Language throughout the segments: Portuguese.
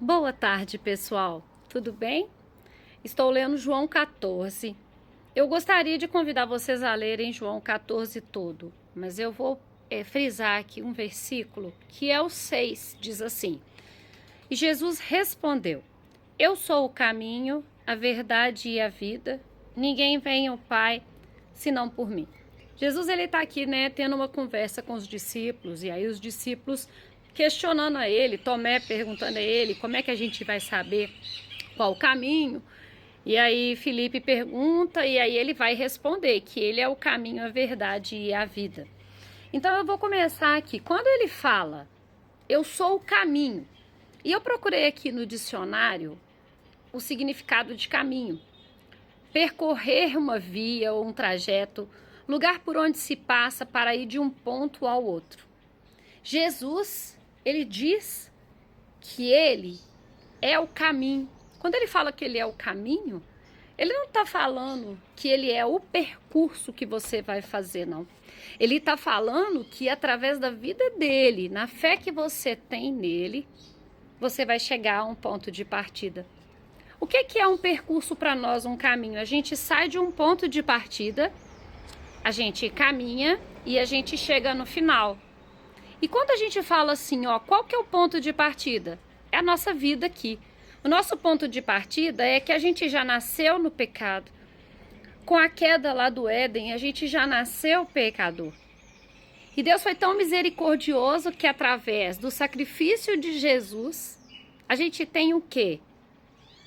Boa tarde, pessoal. Tudo bem? Estou lendo João 14. Eu gostaria de convidar vocês a lerem João 14 todo, mas eu vou frisar aqui um versículo que é o 6, diz assim: E Jesus respondeu: Eu sou o caminho, a verdade e a vida. Ninguém vem ao Pai senão por mim. Jesus ele está aqui, tendo uma conversa com os discípulos, e aí os discípulos questionando a ele, Tomé perguntando a ele como é que a gente vai saber qual o caminho. E aí Felipe pergunta e aí ele vai responder que ele é o caminho, a verdade e a vida. Então eu vou começar aqui. Quando ele fala, eu sou o caminho, e eu procurei aqui no dicionário o significado de caminho. Percorrer uma via ou um trajeto, lugar por onde se passa para ir de um ponto ao outro. Jesus, ele diz que ele é o caminho. Quando ele fala que ele é o caminho, ele não está falando que ele é o percurso que você vai fazer, não. Ele está falando que através da vida dele, na fé que você tem nele, você vai chegar a um ponto de partida. O que é um percurso para nós, um caminho? A gente sai de um ponto de partida, a gente caminha e a gente chega no final. E quando a gente fala assim, qual que é o ponto de partida? É a nossa vida aqui. O nosso ponto de partida é que a gente já nasceu no pecado. Com a queda lá do Éden, a gente já nasceu pecador. E Deus foi tão misericordioso que através do sacrifício de Jesus, a gente tem o quê?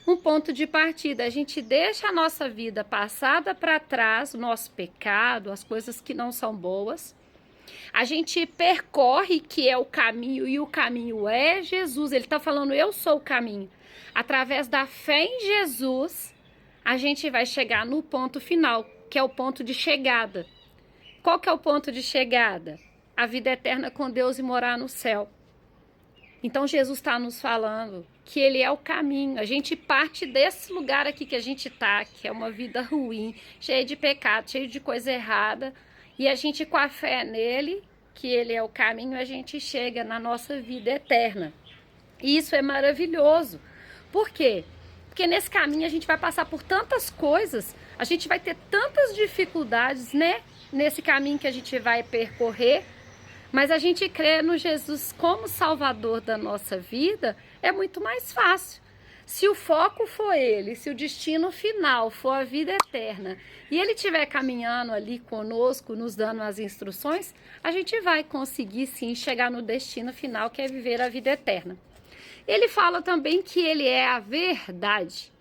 Um ponto de partida. A gente deixa a nossa vida passada para trás, o nosso pecado, as coisas que não são boas. A gente percorre, que é o caminho, e o caminho é Jesus. Ele está falando, eu sou o caminho. Através da fé em Jesus, a gente vai chegar no ponto final, que é o ponto de chegada. Qual que é o ponto de chegada? A vida eterna com Deus e morar no céu. Então Jesus está nos falando que ele é o caminho. A gente parte desse lugar aqui que a gente está, que é uma vida ruim, cheia de pecado, cheia de coisa errada. E a gente, com a fé nele, que ele é o caminho, a gente chega na nossa vida eterna. E isso é maravilhoso. Por quê? Porque nesse caminho a gente vai passar por tantas coisas, a gente vai ter tantas dificuldades, nesse caminho que a gente vai percorrer. Mas a gente crê no Jesus como Salvador da nossa vida, é muito mais fácil. Se o foco for ele, se o destino final for a vida eterna, e ele estiver caminhando ali conosco, nos dando as instruções, a gente vai conseguir sim chegar no destino final, que é viver a vida eterna. Ele fala também que ele é a verdade.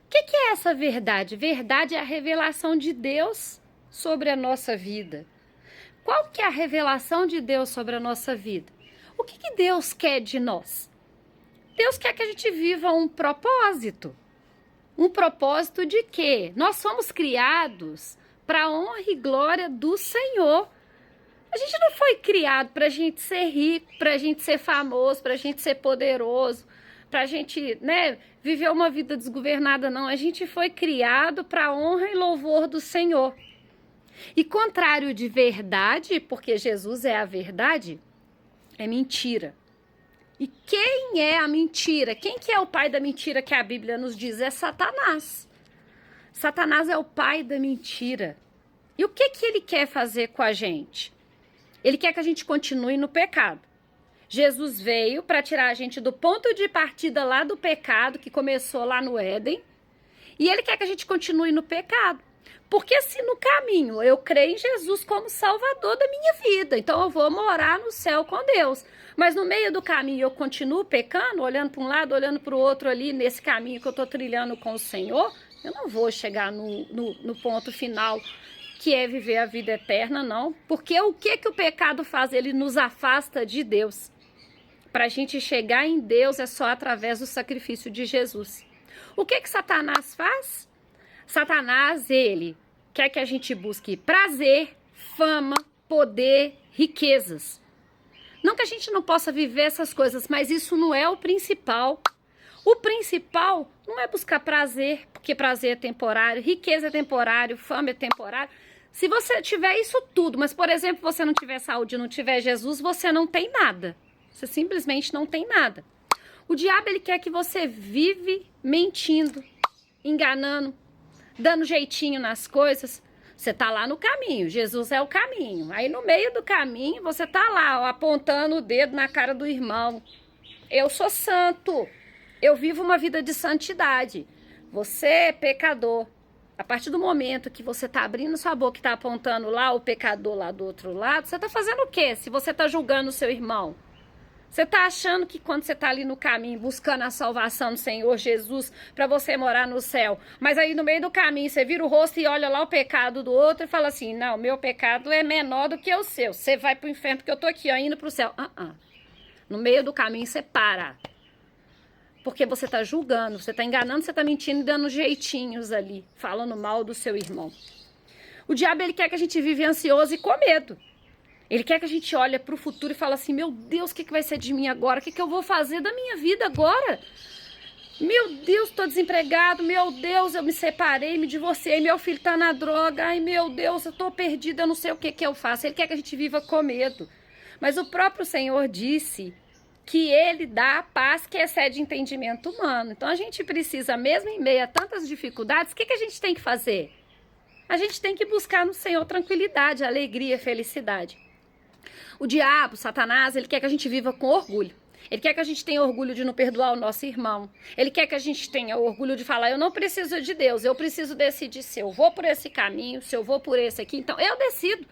O que é essa verdade? Verdade é a revelação de Deus sobre a nossa vida. Qual que é a revelação de Deus sobre a nossa vida? O que Deus quer de nós? Deus quer que a gente viva um propósito. Um propósito de quê? Nós somos criados para a honra e glória do Senhor. A gente não foi criado para a gente ser rico, para a gente ser famoso, para a gente ser poderoso, para a gente viver uma vida desgovernada, não. A gente foi criado para a honra e louvor do Senhor. E contrário de verdade, porque Jesus é a verdade, é mentira. E quem é a mentira? Quem que é o pai da mentira que a Bíblia nos diz? É Satanás. Satanás é o pai da mentira. E o que ele quer fazer com a gente? Ele quer que a gente continue no pecado. Jesus veio para tirar a gente do ponto de partida lá do pecado, que começou lá no Éden, e ele quer que a gente continue no pecado. Porque se no caminho eu creio em Jesus como Salvador da minha vida, então eu vou morar no céu com Deus. Mas no meio do caminho eu continuo pecando, olhando para um lado, olhando para o outro ali, nesse caminho que eu estou trilhando com o Senhor, eu não vou chegar no ponto final, que é viver a vida eterna, não. Porque o que o pecado faz? Ele nos afasta de Deus. Para a gente chegar em Deus é só através do sacrifício de Jesus. O que Satanás faz? Satanás, ele quer que a gente busque prazer, fama, poder, riquezas. Não que a gente não possa viver essas coisas, mas isso não é o principal. O principal não é buscar prazer, porque prazer é temporário, riqueza é temporário, fama é temporário. Se você tiver isso tudo, mas, por exemplo, você não tiver saúde, não tiver Jesus, você não tem nada. Você simplesmente não tem nada. O diabo, ele quer que você vive mentindo, enganando, dando jeitinho nas coisas. Você tá lá no caminho, Jesus é o caminho. Aí no meio do caminho, você tá lá, ó, apontando o dedo na cara do irmão. Eu sou santo, eu vivo uma vida de santidade. Você é pecador. A partir do momento que você tá abrindo sua boca e tá apontando lá o pecador lá do outro lado, você tá fazendo o quê? Se você tá julgando o seu irmão? Você tá achando que quando você tá ali no caminho, buscando a salvação do Senhor Jesus para você morar no céu, mas aí no meio do caminho você vira o rosto e olha lá o pecado do outro e fala assim, não, meu pecado é menor do que o seu. Você vai pro inferno porque eu tô aqui, ó, indo pro céu. No meio do caminho você para. Porque você tá julgando, você tá enganando, você tá mentindo e dando jeitinhos ali, falando mal do seu irmão. O diabo, ele quer que a gente vive ansioso e com medo. Ele quer que a gente olhe para o futuro e fale assim, meu Deus, o que vai ser de mim agora? O que eu vou fazer da minha vida agora? Meu Deus, estou desempregado. Meu Deus, eu me separei, me divorciei. Meu filho está na droga. Ai, meu Deus, eu estou perdida, eu não sei o que eu faço. Ele quer que a gente viva com medo. Mas o próprio Senhor disse que ele dá a paz que excede entendimento humano. Então a gente precisa, mesmo em meio a tantas dificuldades, o que a gente tem que fazer? A gente tem que buscar no Senhor tranquilidade, alegria, felicidade. O diabo, Satanás, ele quer que a gente viva com orgulho. Ele quer que a gente tenha orgulho de não perdoar o nosso irmão. Ele quer que a gente tenha orgulho de falar, eu não preciso de Deus, eu preciso decidir se eu vou por esse caminho, se eu vou por esse aqui, então eu decido.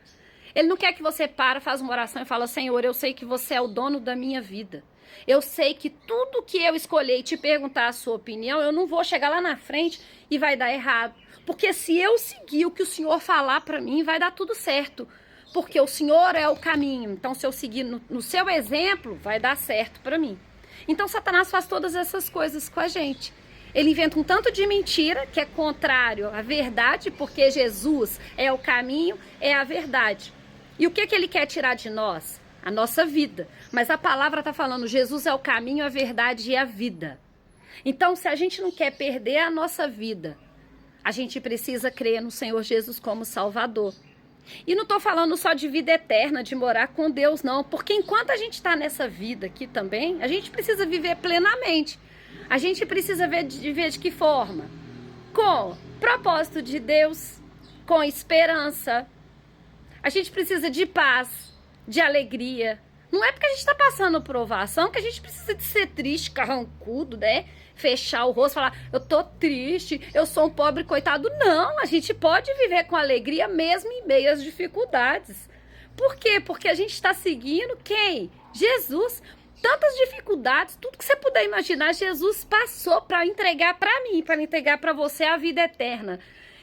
Ele não quer que você faça uma oração e fala, Senhor, eu sei que você é o dono da minha vida. Eu sei que tudo que eu escolher e te perguntar a sua opinião, eu não vou chegar lá na frente e vai dar errado. Porque se eu seguir o que o Senhor falar para mim, vai dar tudo certo. Porque o Senhor é o caminho. Então, se eu seguir no seu exemplo, vai dar certo para mim. Então, Satanás faz todas essas coisas com a gente. Ele inventa um tanto de mentira que é contrário à verdade, porque Jesus é o caminho, é a verdade. E o que ele quer tirar de nós? A nossa vida. Mas a palavra está falando, Jesus é o caminho, a verdade e a vida. Então, se a gente não quer perder a nossa vida, a gente precisa crer no Senhor Jesus como Salvador. E não estou falando só de vida eterna, de morar com Deus, não. Porque enquanto a gente está nessa vida aqui também, a gente precisa viver plenamente. A gente precisa viver de que forma? Com propósito de Deus, com esperança. A gente precisa de paz, de alegria. Não é porque a gente está passando provação que a gente precisa de ser triste, carrancudo, né? Fechar o rosto, falar, eu tô triste, eu sou um pobre coitado. Não, a gente pode viver com alegria mesmo em meio às dificuldades. Por quê? Porque a gente está seguindo quem? Jesus. Tantas dificuldades, tudo que você puder imaginar, Jesus passou para entregar para mim, para entregar para você a vida eterna.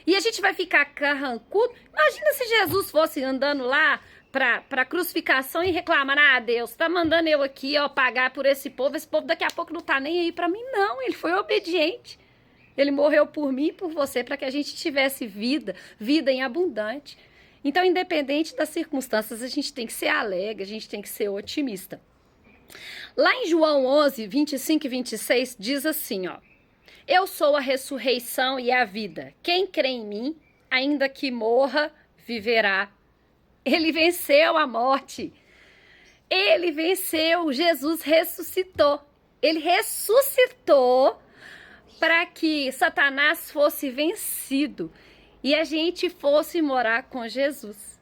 E a gente vai ficar carrancudo. Imagina se Jesus fosse andando lá para crucificação e reclamar, Deus, tá mandando eu aqui, ó, pagar por esse povo daqui a pouco não tá nem aí para mim, não. Ele foi obediente. Ele morreu por mim e por você para que a gente tivesse vida em abundante. Então, independente das circunstâncias, a gente tem que ser alegre, a gente tem que ser otimista. Lá em João 11, 25 e 26, diz assim, ó. Eu sou a ressurreição e a vida. Quem crê em mim, ainda que morra, viverá. Ele venceu a morte. Ele venceu. Jesus ressuscitou. Ele ressuscitou para que Satanás fosse vencido e a gente fosse morar com Jesus.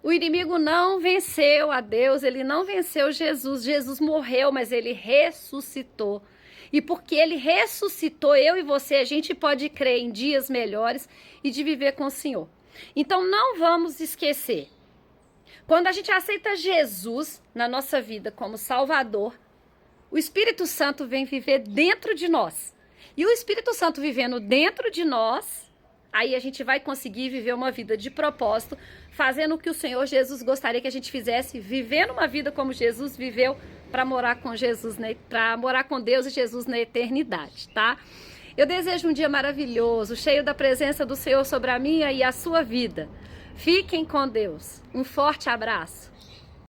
O inimigo não venceu a Deus, ele não venceu Jesus. Jesus morreu, mas ele ressuscitou. E porque ele ressuscitou, eu e você, a gente pode crer em dias melhores e de viver com o Senhor. Então não vamos esquecer, quando a gente aceita Jesus na nossa vida como Salvador, o Espírito Santo vem viver dentro de nós. E o Espírito Santo vivendo dentro de nós, aí a gente vai conseguir viver uma vida de propósito, fazendo o que o Senhor Jesus gostaria que a gente fizesse, vivendo uma vida como Jesus viveu para morar com Jesus, para morar com Deus e Jesus na eternidade, tá? Eu desejo um dia maravilhoso, cheio da presença do Senhor sobre a minha e a sua vida. Fiquem com Deus. Um forte abraço.